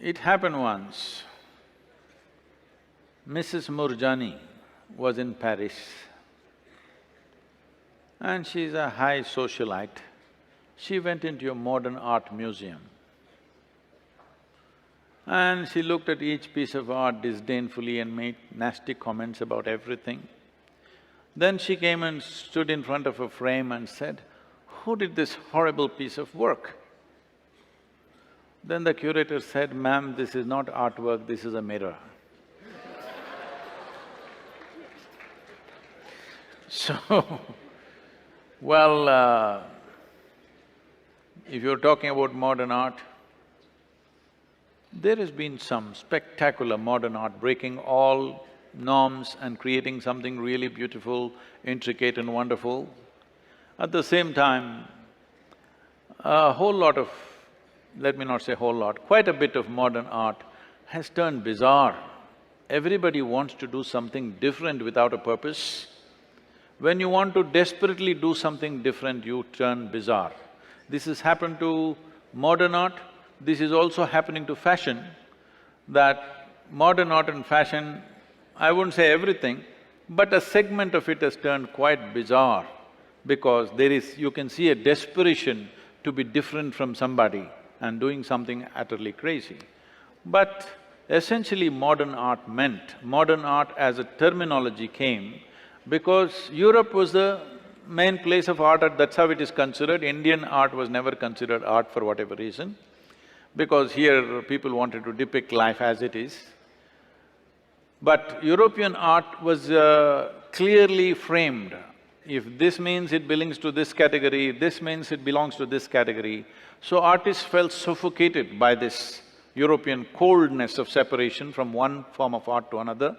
It happened once, Mrs. Murjani was in Paris and she's a high socialite. She went into a modern art museum and she looked at each piece of art disdainfully and made nasty comments about everything. Then she came and stood in front of a frame and said, "Who did this horrible piece of work?" Then the curator said, "Ma'am, this is not artwork, this is a mirror." So, well, if you're talking about modern art, there has been some spectacular modern art breaking all norms and creating something really beautiful, intricate and wonderful. At the same time, a whole lot of, let me not say whole lot, quite a bit of modern art has turned bizarre. Everybody wants to do something different without a purpose. When you want to desperately do something different, you turn bizarre. This has happened to modern art, this is also happening to fashion, that modern art and fashion, I wouldn't say everything, but a segment of it has turned quite bizarre because you can see a desperation to be different from somebody and doing something utterly crazy. But essentially modern art as a terminology came because Europe was the main place of art, that's how it is considered. Indian art was never considered art for whatever reason, because here people wanted to depict life as it is. But European art was clearly framed. If this means it belongs to this category, this means it belongs to this category. So artists felt suffocated by this European coldness of separation from one form of art to another.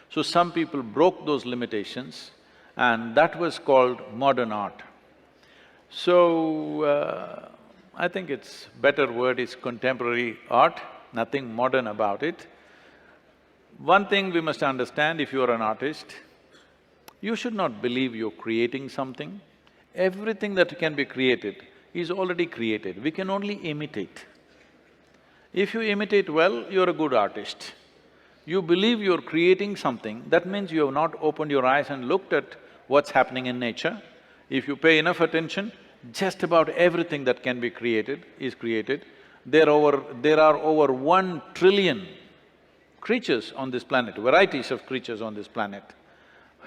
So some people broke those limitations and that was called modern art. So, I think its better word is contemporary art, nothing modern about it. One thing we must understand, if you are an artist, you should not believe you're creating something. Everything that can be created is already created, we can only imitate. If you imitate well, you're a good artist. You believe you're creating something, that means you have not opened your eyes and looked at what's happening in nature. If you pay enough attention, just about everything that can be created is created. There are over 1 trillion creatures on this planet, varieties of creatures on this planet.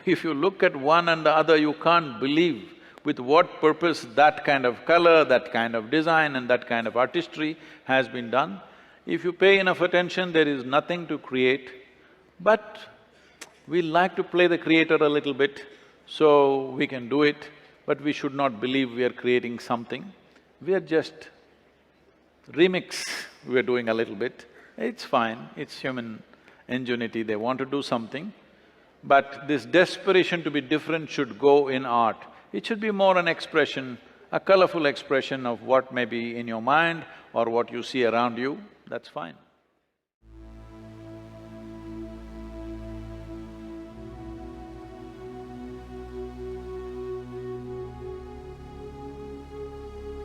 If you look at one and the other, you can't believe with what purpose that kind of color, that kind of design and that kind of artistry has been done. If you pay enough attention, there is nothing to create, but we like to play the creator a little bit, so we can do it, but we should not believe we are creating something. We are just remix, we are doing a little bit. It's fine, it's human ingenuity, they want to do something. But this desperation to be different should go in art. It should be more an expression, a colorful expression of what may be in your mind or what you see around you, that's fine.